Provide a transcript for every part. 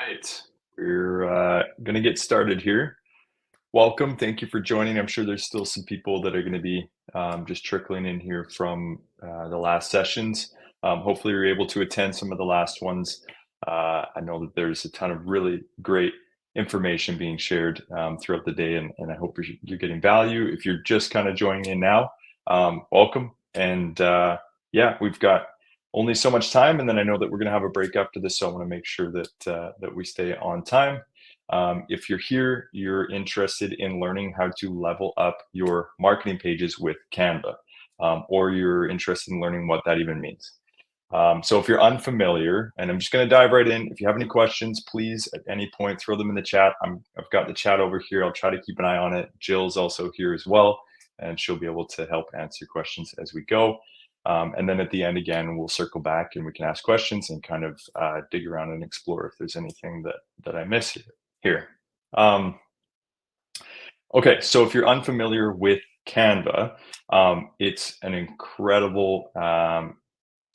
Right. We're going to get started here. Welcome. Thank you for joining. I'm sure there's still some people that are going to be just trickling in here from the last sessions. Hopefully, you're able to attend some of the last ones. I know that there's a ton of really great information being shared throughout the day, and I hope you're getting value. If you're just kind of joining in now, welcome. And yeah, we've got only so much time, and then I know that we're going to have a break after this, so I want to make sure that we stay on time. If you're here, you're interested in learning how to level up your marketing pages with Canva, or you're interested in learning what that even means. So if you're unfamiliar, and I'm just going to dive right in. If you have any questions, please at any point throw them in the chat. I've got the chat over here. I'll try to keep an eye on it. Jill's also here as well, and she'll be able to help answer questions as we go. And then at the end, again, we'll circle back and we can ask questions and kind of dig around and explore if there's anything that I miss here. Okay, so if you're unfamiliar with Canva, it's an incredible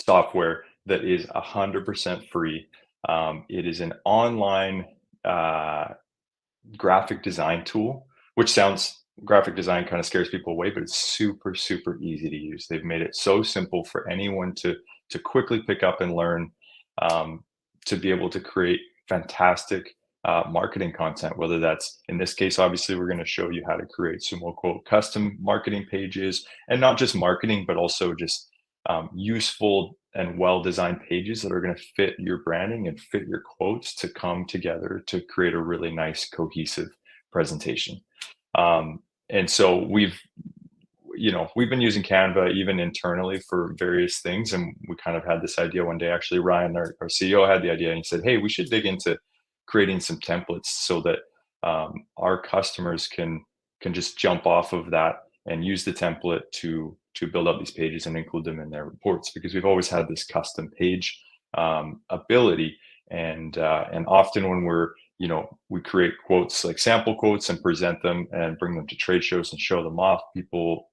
software that is 100% free. It is an online graphic design tool, which sounds graphic design kind of scares people away, but it's super, super easy to use. They've made it so simple for anyone to quickly pick up and learn, to be able to create fantastic marketing content, whether that's, in this case, obviously, we're going to show you how to create SumoQuote custom marketing pages, and not just marketing, but also just useful and well-designed pages that are going to fit your branding and fit your quotes to come together to create a really nice, cohesive presentation. And so we've been using Canva even internally for various things. And we kind of had this idea one day. Actually, Ryan, our CEO, had the idea, and he said, hey, we should dig into creating some templates so that our customers can just jump off of that and use the template to build up these pages and include them in their reports, because we've always had this custom page ability. And often when we create quotes, like sample quotes, and present them and bring them to trade shows and show them off, people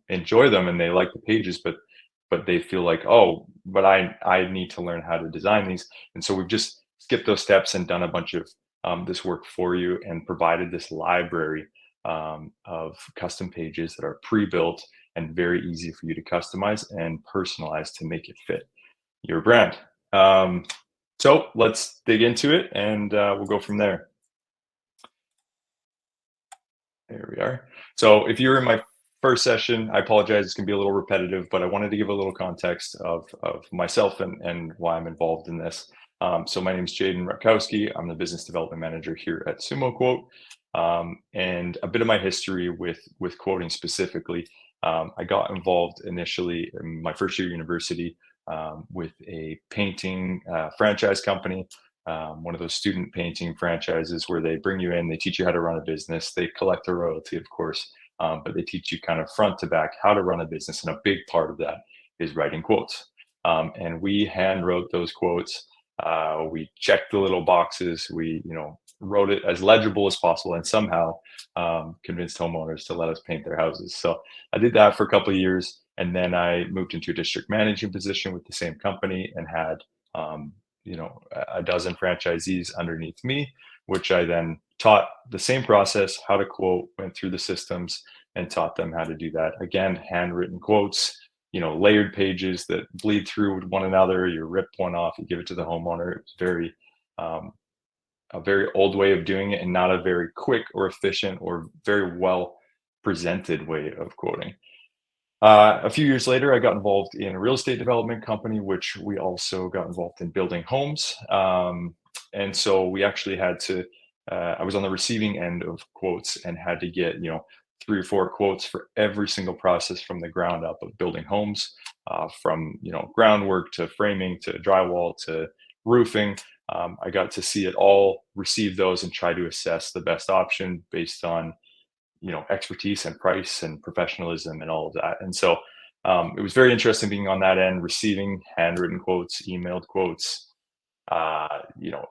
enjoy them and they like the pages, but they feel like, oh, but I need to learn how to design these. And so we've just skipped those steps and done a bunch of this work for you and provided this library of custom pages that are pre-built and very easy for you to customize and personalize to make it fit your brand. So let's dig into it, and we'll go from there. There we are. So if you're in my first session, I apologize, it's going to be a little repetitive, but I wanted to give a little context of myself and why I'm involved in this. So my name is Jaden Rutkowski. I'm the business development manager here at SumoQuote. And a bit of my history with quoting specifically. I got involved initially in my first year of university with a painting franchise company, one of those student painting franchises where they bring you in, they teach you how to run a business, they collect a royalty, of course, but they teach you kind of front to back how to run a business. And a big part of that is writing quotes. And we hand wrote those quotes. We checked the little boxes. We, wrote it as legible as possible, and somehow convinced homeowners to let us paint their houses. So I did that for a couple of years, and then I moved into a district managing position with the same company and had, a dozen franchisees underneath me, which I then taught the same process, how to quote, went through the systems and taught them how to do that. Again, handwritten quotes, layered pages that bleed through one another. You rip one off, you give it to the homeowner. It's a very old way of doing it, and not a very quick or efficient or very well presented way of quoting. A few years later, I got involved in a real estate development company, which we also got involved in building homes. And so we actually had to, I was on the receiving end of quotes and had to get, 3 or 4 quotes for every single process from the ground up of building homes, from, groundwork to framing to drywall to roofing. I got to see it all, receive those, and try to assess the best option based on, expertise and price and professionalism and all of that. And so it was very interesting being on that end, receiving handwritten quotes, emailed quotes,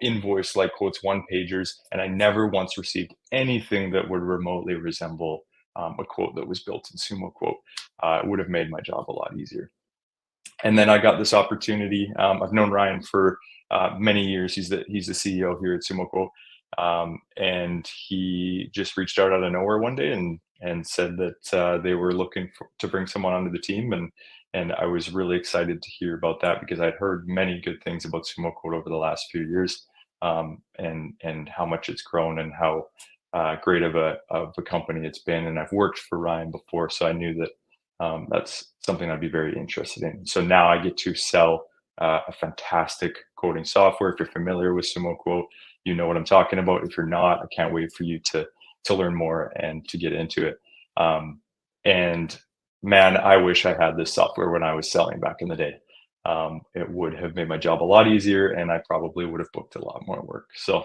invoice like quotes, one pagers. And I never once received anything that would remotely resemble a quote that was built in SumoQuote. It would have made my job a lot easier. And then I got this opportunity. I've known Ryan for many years. He's the CEO here at SumoQuote, and he just reached out of nowhere one day and said that they were looking to bring someone onto the team, and I was really excited to hear about that because I'd heard many good things about SumoQuote over the last few years, and how much it's grown and how great of a company it's been. And I've worked for Ryan before, so I knew that that's something I'd be very interested in. So now I get to sell a fantastic quoting software. If you're familiar with SumoQuote, you know what I'm talking about. If you're not, I can't wait for you to learn more and to get into it. And man, I wish I had this software when I was selling back in the day. It would have made my job a lot easier, and I probably would have booked a lot more work. So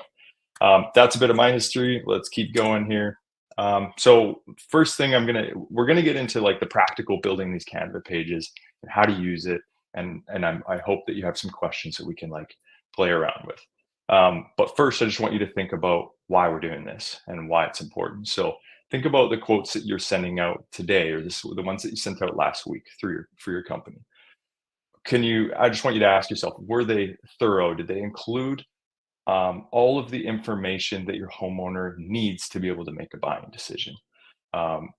that's a bit of my history. Let's keep going here. So first thing we're gonna get into like the practical building these Canva pages and how to use it. And I hope that you have some questions that we can like play around with. But first, I just want you to think about why we're doing this and why it's important. So think about the quotes that you're sending out today, or the ones that you sent out last week for your company. I just want you to ask yourself, were they thorough? Did they include all of the information that your homeowner needs to be able to make a buying decision? Um,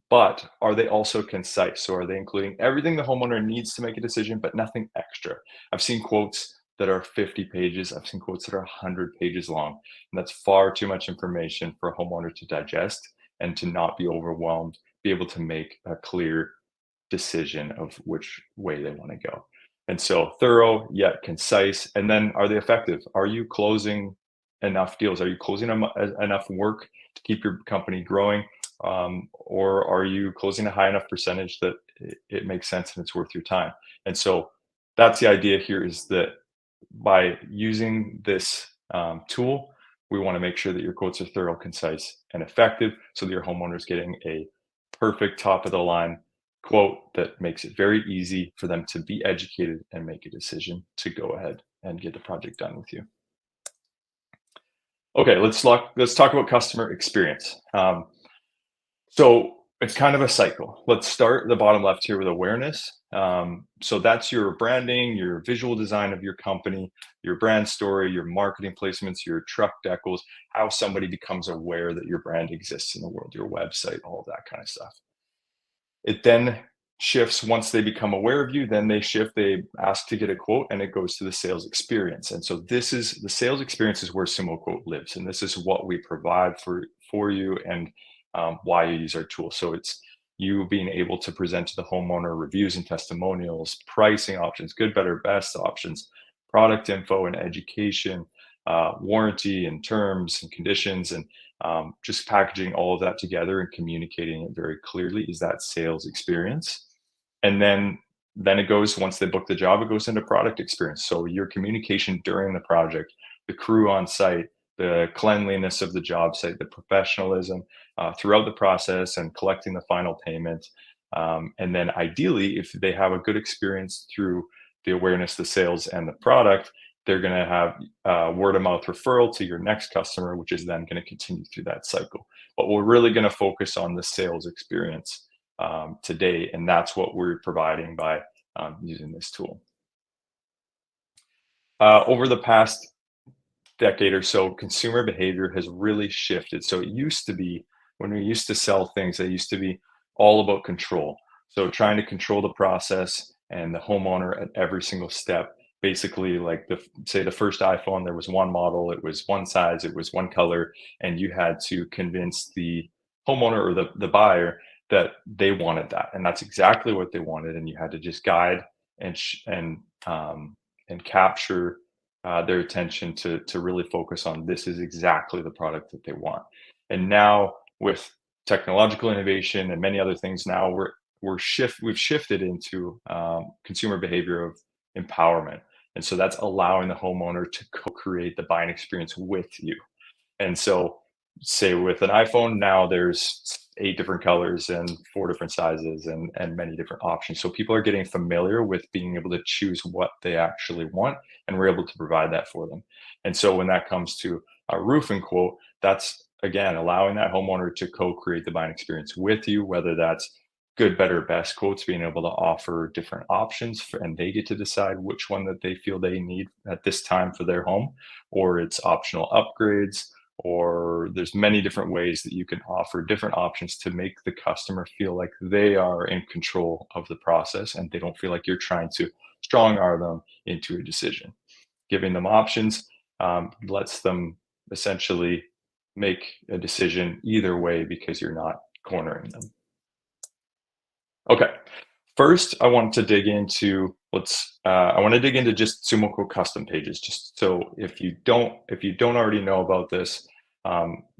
but are they also concise? So are they including everything the homeowner needs to make a decision, but nothing extra? I've seen quotes that are 50 pages. I've seen quotes that are 100 pages long. And that's far too much information for a homeowner to digest and to not be overwhelmed, be able to make a clear decision of which way they want to go. And so thorough yet concise. And then are they effective? Are you closing enough deals? Are you closing enough work to keep your company growing? Or are you closing a high enough percentage that it makes sense and it's worth your time? And so that's the idea here, is that by using this tool, we want to make sure that your quotes are thorough, concise, and effective so that your homeowner is getting a perfect top of the line quote that makes it very easy for them to be educated and make a decision to go ahead and get the project done with you. Okay, let's talk about customer experience. So it's kind of a cycle. Let's start the bottom left here with awareness. So that's your branding, your visual design of your company, your brand story, your marketing placements, your truck decals, how somebody becomes aware that your brand exists in the world, your website, all of that kind of stuff. It then shifts once they become aware of you, then they ask to get a quote, and it goes to the sales experience. And so this is the sales experience is where SumoQuote lives. And this is what we provide for you, and why you use our tool. So it's you being able to present to the homeowner reviews and testimonials, pricing options, good, better, best options, product info and education, warranty and terms and conditions, and just packaging all of that together and communicating it very clearly is that sales experience. And then it goes, once they book the job, it goes into product experience. So your communication during the project, the crew on site, the cleanliness of the job site, the professionalism throughout the process, and collecting the final payment. And then ideally, if they have a good experience through the awareness, the sales, and the product, they're going to have word of mouth referral to your next customer, which is then going to continue through that cycle. But we're really going to focus on the sales experience today, and that's what we're providing by using this tool. Over the past decade or so, consumer behavior has really shifted. So it used to be, when we used to sell things, they used to be all about control. So trying to control the process and the homeowner at every single step. Basically, like say the first iPhone, there was one model, it was one size, it was one color, and you had to convince the homeowner or the buyer that they wanted that, and that's exactly what they wanted, and you had to just guide and capture their attention to really focus on, this is exactly the product that they want. And now with technological innovation and many other things, now we've shifted into consumer behavior of empowerment. And so that's allowing the homeowner to co-create the buying experience with you. And so say with an iPhone, now there's 8 different colors and 4 different sizes and many different options. So people are getting familiar with being able to choose what they actually want, and we're able to provide that for them. And so when that comes to a roofing quote, that's again allowing that homeowner to co-create the buying experience with you, whether that's good, better, best quotes, being able to offer different options and they get to decide which one that they feel they need at this time for their home, or it's optional upgrades, or there's many different ways that you can offer different options to make the customer feel like they are in control of the process and they don't feel like you're trying to strong arm them into a decision. Giving them options lets them essentially make a decision either way because you're not cornering them. Okay, first I want to dig into I want to dig into just SumoQuote custom pages, just so if you don't already know about this,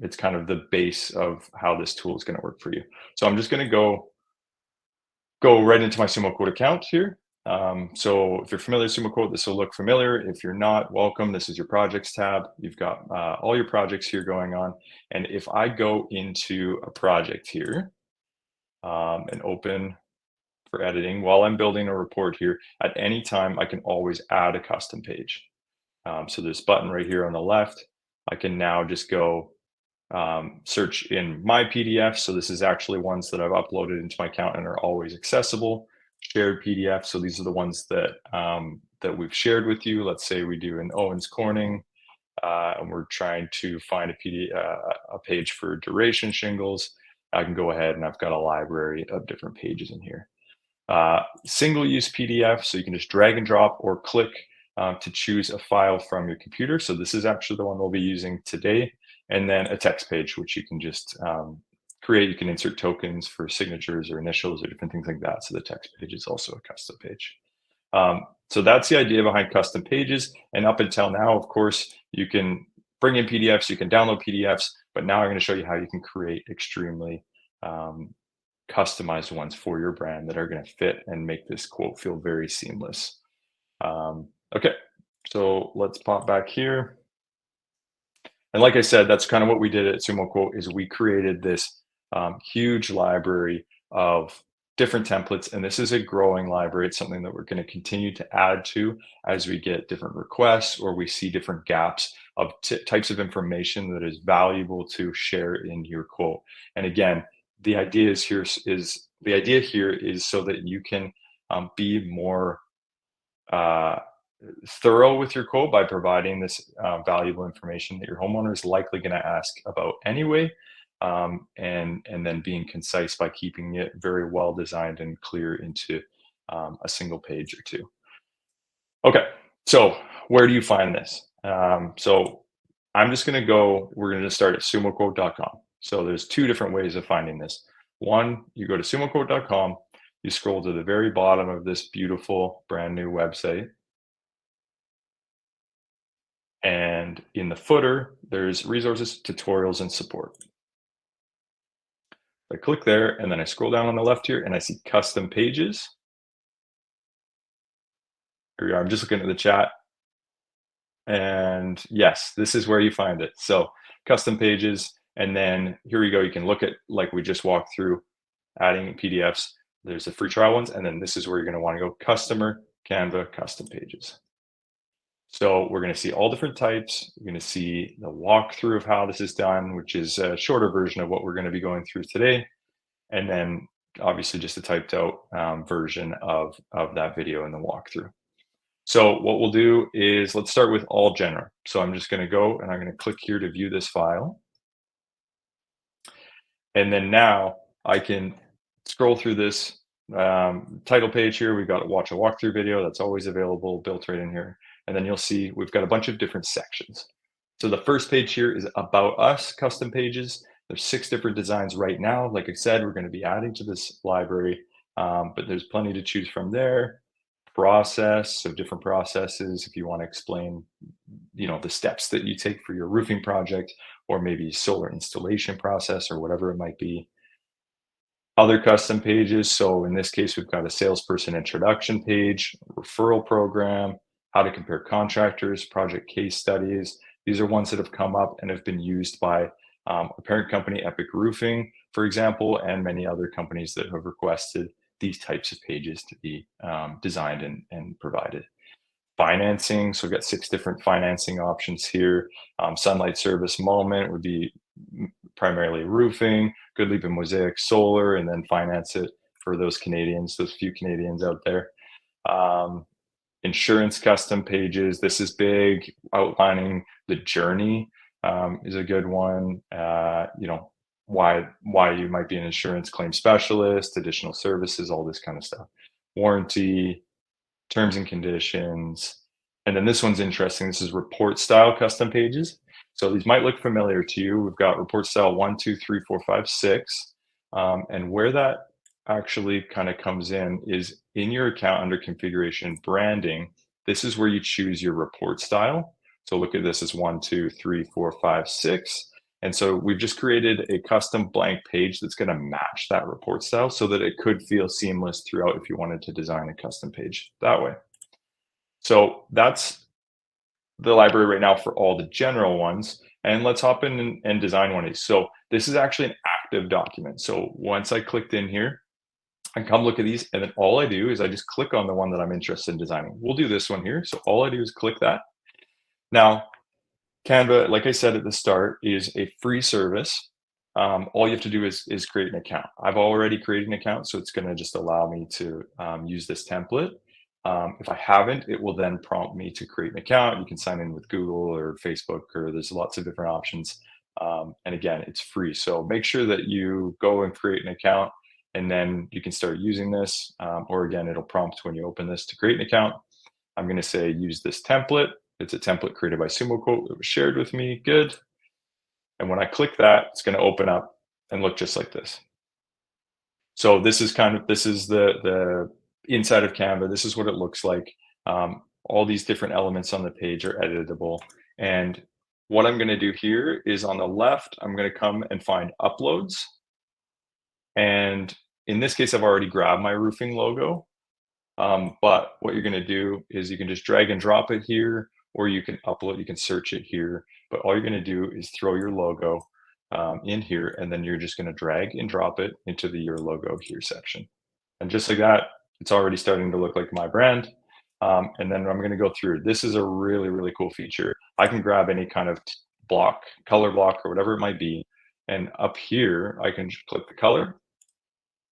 it's kind of the base of how this tool is going to work for you. So I'm just going to go right into my SumoQuote account here. So if you're familiar with SumoQuote, this will look familiar. If you're not, welcome. This is your projects tab. You've got all your projects here going on. And if I go into a project here and open for editing, while I'm building a report here, at any time, I can always add a custom page. So this button right here on the left, I can now just go search in my PDF. So this is actually ones that I've uploaded into my account and are always accessible. Shared PDF. So these are the ones that that we've shared with you. Let's say we do an Owens Corning, and we're trying to find a page for duration shingles. I can go ahead and I've got a library of different pages in here. Single-use PDF, so you can just drag and drop or click to choose a file from your computer. So this is actually the one we'll be using today. And then a text page, which you can just create. You can insert tokens for signatures or initials or different things like that. So the text page is also a custom page. So that's the idea behind custom pages. And up until now, of course, you can bring in PDFs, you can download PDFs, but now I'm going to show you how you can create extremely customized ones for your brand that are going to fit and make this quote feel very seamless. Okay, so let's pop back here. And like I said, that's kind of what we did at SumoQuote is we created this huge library of different templates. And this is a growing library. It's something that we're going to continue to add to as we get different requests or we see different gaps of types of information that is valuable to share in your quote. And again, the idea here is so that you can be more thorough with your quote by providing this valuable information that your homeowner is likely going to ask about anyway, and then being concise by keeping it very well designed and clear into a single page or two. Okay, so where do you find this? So I'm just going to we're going to start at sumoquote.com. So there's two different ways of finding this. One, you go to sumoquote.com, you scroll to the very bottom of this beautiful brand new website. And in the footer, there's resources, tutorials, and support. I click there and then I scroll down on the left here and I see custom pages. Here we are. I'm just looking at the chat. And yes, this is where you find it. So custom pages. And then here we go. You can look at, like we just walked through, adding PDFs. There's the free trial ones. And then this is where you're going to want to go customer, Canva, custom pages. So we're going to see all different types. We're going to see the walkthrough of how this is done, which is a shorter version of what we're going to be going through today. And then obviously just a typed out version of that video in the walkthrough. So what we'll do is let's start with all general. So I'm just going to go and I'm going to click here to view this file. And then now I can scroll through this title page here. We've got watch a walkthrough video. That's always available, built right in here. And then you'll see we've got a bunch of different sections. So the first page here is about us, custom pages. There's 6 different designs right now. Like I said, we're going to be adding to this library, but there's plenty to choose from there. Process, so different processes if you want to explain, the steps that you take for your roofing project, or maybe solar installation process or whatever it might be. Other custom pages. So in this case, we've got a salesperson introduction page, referral program, how to compare contractors, project case studies. These are ones that have come up and have been used by a parent company, Epic Roofing, for example, and many other companies that have requested these types of pages to be designed and provided. Financing, so we've got 6 different financing options here. Sunlight Service Moment would be primarily roofing, Good Leap and Mosaic Solar, and then finance it for those Canadians, those few Canadians out there. Um, Insurance custom pages. This is big. Outlining the journey is a good one. Why you might be an insurance claim specialist, additional services, all this kind of stuff. Warranty, terms and conditions. And then this one's interesting. This is report style custom pages. So these might look familiar to you. We've got report style 1, 2, 3, 4, 5, 6. And where that actually kind of comes in is in your account under configuration branding. This is where you choose your report style. So look at this as 1, 2, 3, 4, 5, 6. And so we've just created a custom blank page that's going to match that report style so that it could feel seamless throughout if you wanted to design a custom page that way. So that's the library right now for all the general ones. And let's hop in and design one of these. So this is actually an active document. So once I clicked in here, I come look at these, and then all I do is I just click on the one that I'm interested in designing. We'll do this one here. So all I do is click that. Now, Canva, like I said at the start, is a free service. All you have to do is create an account. I've already created an account, so it's going to just allow me to use this template. If I haven't, it will then prompt me to create an account. You can sign in with Google or Facebook, or there's lots of different options. And again, it's free. So make sure that you go and create an account, and then you can start using this. Or again, it'll prompt when you open this to create an account. I'm going to say use this template. It's a template created by SumoQuote. It was shared with me. Good. And when I click that, it's going to open up and look just like this. So this is the inside of Canva. This is what it looks like. All these different elements on the page are editable. And what I'm going to do here is on the left, I'm going to come and find uploads. And in this case, I've already grabbed my roofing logo. But what you're going to do is you can just drag and drop it here, or you can upload, you can search it here. But all you're going to do is throw your logo in here, and then you're just going to drag and drop it into the your logo here section. And just like that, it's already starting to look like my brand. And then I'm going to go through. This is a really, really cool feature. I can grab any kind of block, color block, or whatever it might be. And up here, I can just click the color.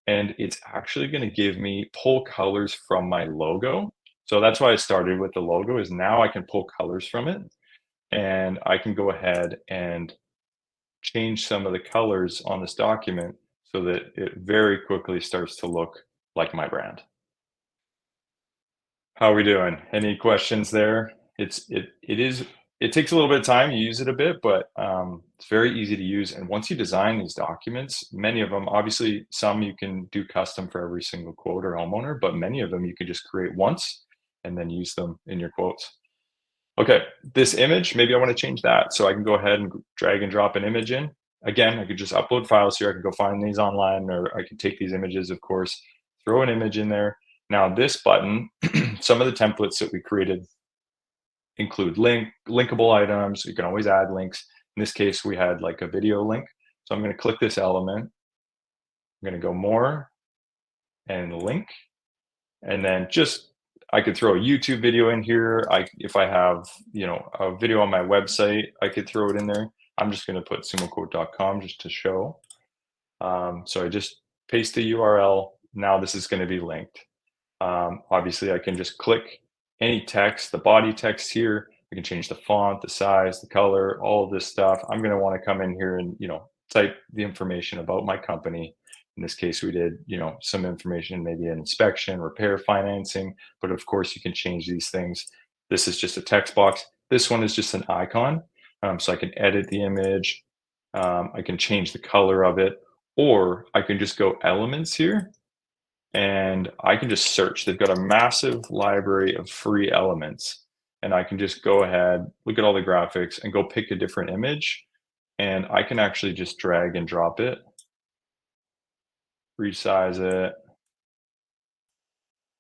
And it's actually going to give me pull colors from my logo. So that's why I started with the logo, is now I can pull colors from it. And I can go ahead and change some of the colors on this document so that it very quickly starts to look like my brand. How are we doing? Any questions there? It takes a little bit of time. You use it a bit, but it's very easy to use. And once you design these documents, many of them, obviously some you can do custom for every single quote or homeowner, but many of them you can just create once and then use them in your quotes. Okay, this image, maybe I want to change that. So I can go ahead and drag and drop an image in. Again, I could just upload files here. I can go find these online, or I can take these images, of course, throw an image in there. Now this button, some of the templates that we created include linkable items. You can always add links. In this case, we had like a video link. So I'm going to click this element. I'm going to go more and link. And then I could throw a YouTube video in here. If I have, a video on my website, I could throw it in there. I'm just going to put sumoquote.com just to show. So I just paste the URL. Now this is going to be linked. Obviously, I can just click any text, the body text here. I can change the font, the size, the color, all of this stuff. I'm going to want to come in here and, type the information about my company. In this case, we did, some information, maybe an inspection, repair, financing, but of course you can change these things. This is just a text box. This one is just an icon. So I can edit the image. I can change the color of it, or I can just go elements here and I can just search. They've got a massive library of free elements, and I can just go ahead, look at all the graphics and go pick a different image. And I can actually just drag and drop it, resize it,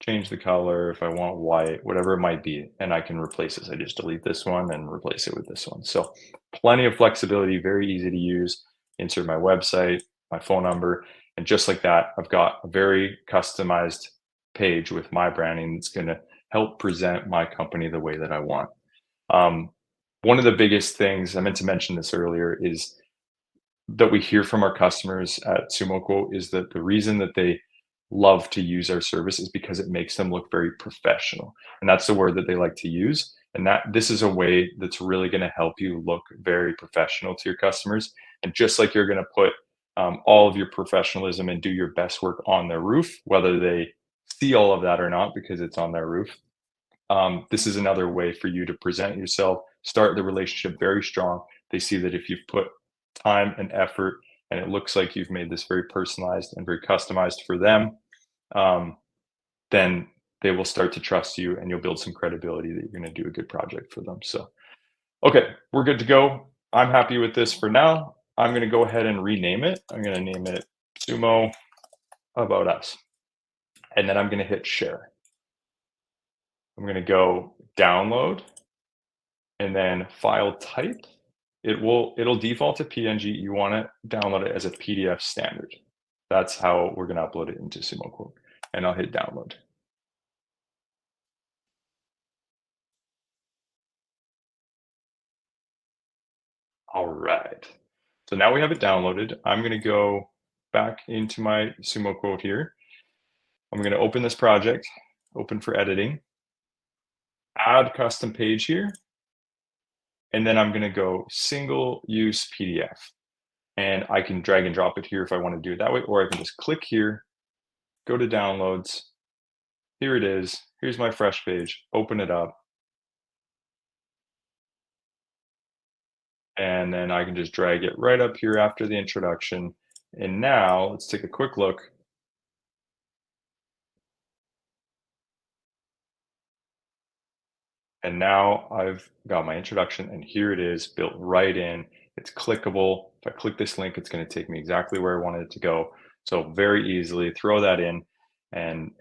change the color if I want white, whatever it might be, and I can replace this. I just delete this one and replace it with this one. So plenty of flexibility, very easy to use. Insert my website, my phone number, and just like that, I've got a very customized page with my branding that's going to help present my company the way that I want. One of the biggest things, I meant to mention this earlier, is that we hear from our customers at SumoQuote is that the reason that they love to use our services because it makes them look very professional. And that's the word that they like to use. And that this is a way that's really going to help you look very professional to your customers. And just like you're going to put all of your professionalism and do your best work on their roof, whether they see all of that or not, because it's on their roof. This is another way for you to present yourself, start the relationship very strong. They see that if you've put time and effort and it looks like you've made this very personalized and very customized for them, um, then they will start to trust you and you'll build some credibility that you're going to do a good project for them. So, okay, we're good to go. I'm happy with this for now. I'm going to go ahead and rename it. I'm going to name it Sumo About Us. And then I'm going to hit share. I'm going to go download and then file type. It'll default to PNG. You want to download it as a PDF standard. That's how we're going to upload it into SumoQuote. And I'll hit download. All right. So now we have it downloaded. I'm going to go back into my SumoQuote here. I'm going to open this project, open for editing, add custom page here, and then I'm going to go single use PDF. And I can drag and drop it here if I want to do it that way, or I can just click here, go to downloads. Here it is. Here's my fresh page. Open it up. And then I can just drag it right up here after the introduction. And now let's take a quick look. And now I've got my introduction and here it is built right in. It's clickable. If I click this link, it's going to take me exactly where I wanted it to go. So very easily throw that in and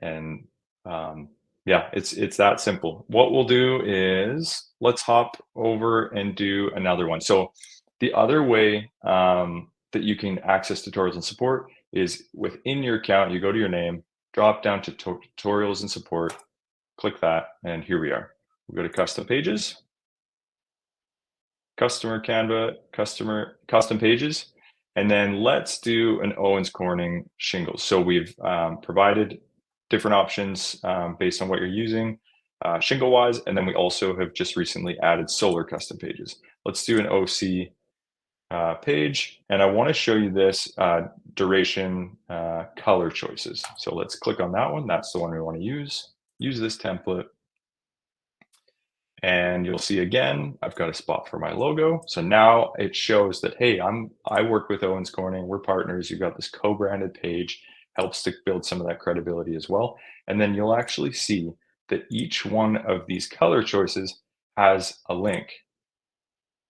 yeah, it's that simple. What we'll do is let's hop over and do another one. So the other way that you can access tutorials and support is within your account. You go to your name, drop down to tutorials and support, click that, and here we are. We'll go to custom pages, customer Canva, custom pages, and then let's do an Owens Corning shingles. So we've provided different options based on what you're using shingle wise. And then we also have just recently added solar custom pages. Let's do an OC page. And I want to show you this duration color choices. So let's click on that one. That's the one we want to use. Use this template. And you'll see again, I've got a spot for my logo. So now it shows that, hey, I work with Owens Corning, we're partners. You've got this co-branded page, helps to build some of that credibility as well. And then you'll actually see that each one of these color choices has a link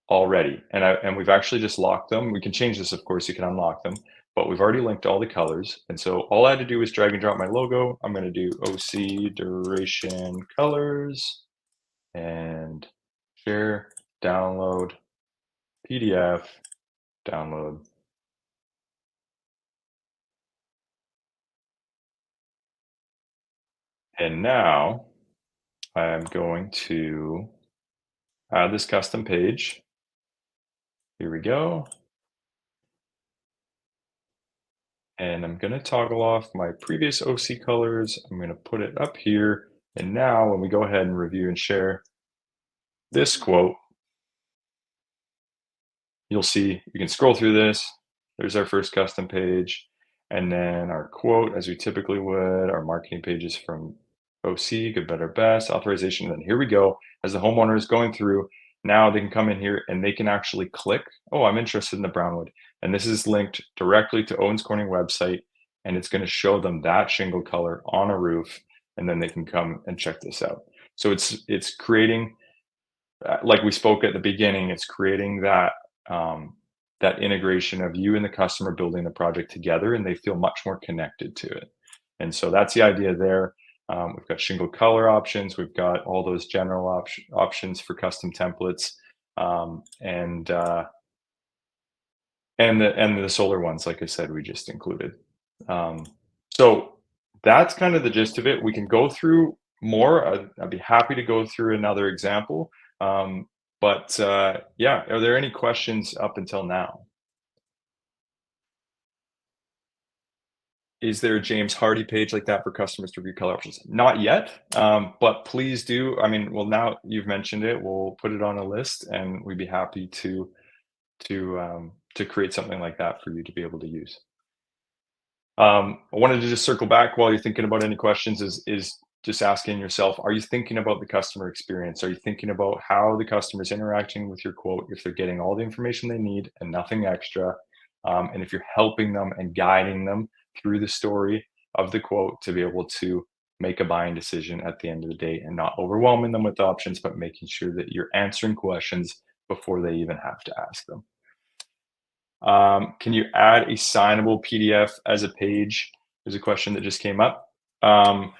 already. And we've actually just locked them. We can change this, of course, you can unlock them, but we've already linked all the colors. And so all I had to do was drag and drop my logo. I'm going to do OC duration colors and share, download, PDF, download. And now I'm going to add this custom page. Here we go. And I'm going to toggle off my previous OC colors. I'm going to put it up here. And now when we go ahead and review and share this quote, you'll see you can scroll through this. There's our first custom page. And then our quote, as we typically would, our marketing pages from OC, good, better, best, authorization. And then here we go. As the homeowner is going through, now they can come in here and they can actually click, oh, I'm interested in the Brownwood. And this is linked directly to Owens Corning website. And it's going to show them that shingle color on a roof. And then they can come and check this out. So it's creating, like we spoke at the beginning, it's creating that that integration of you and the customer building the project together, and they feel much more connected to it. And so that's the idea there. We've got shingle color options. We've got all those general options for custom templates, and the solar ones, like I said, we just included. So that's kind of the gist of it. We can go through more. I'd be happy to go through another example. But yeah, are there any questions up until now? Is there a James Hardy page like that for customers to review color options? Not yet, but please do. I mean, well, now you've mentioned it, we'll put it on a list, and we'd be happy to create something like that for you to be able to use. I wanted to just circle back while you're thinking about any questions. Is just asking yourself: are you thinking about the customer experience? Are you thinking about how the customer is interacting with your quote? If they're getting all the information they need and nothing extra, and if you're helping them and guiding them through the story of the quote to be able to make a buying decision at the end of the day, and not overwhelming them with options, but making sure that you're answering questions before they even have to ask them. Can you add a signable PDF as a page? There's a question that just came up. Um,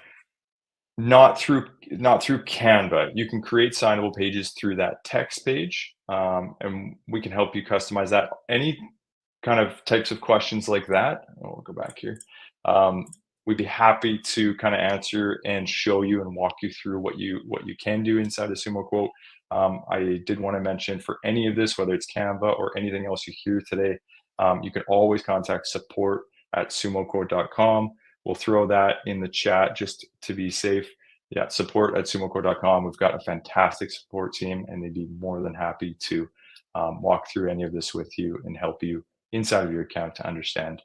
not through Canva. You can create signable pages through that text page, and we can help you customize that. Any kind of types of questions like that, we'll go back here. Um, we'd be happy to kind of answer and show you and walk you through what you can do inside of SumoQuote. I did want to mention, for any of this, whether it's Canva or anything else you hear today, you can always contact support at sumoquote.com. We'll throw that in the chat just to be safe. Yeah, support at sumoquote.com. We've got a fantastic support team, and they'd be more than happy to walk through any of this with you and help you inside of your account to understand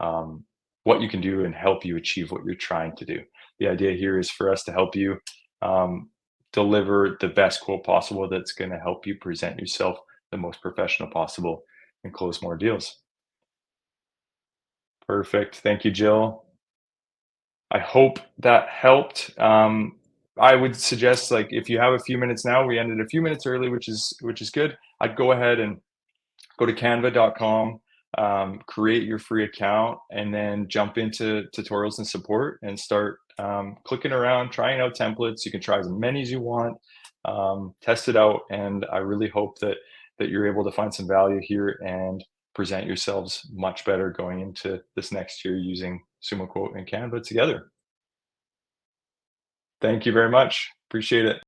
um, what you can do and help you achieve what you're trying to do. The idea here is for us to help you um, deliver the best quote possible that's going to help you present yourself the most professional possible and close more deals. Perfect. Thank you, Jill. I hope that helped. I would suggest, like, if you have a few minutes now, we ended a few minutes early, which is good. I'd go ahead and go to canva.com, create your free account, and then jump into tutorials and support and start clicking around, trying out templates. You can try as many as you want, test it out, and I really hope that you're able to find some value here and present yourselves much better going into this next year using SumoQuote and Canva together. Thank you very much. Appreciate it.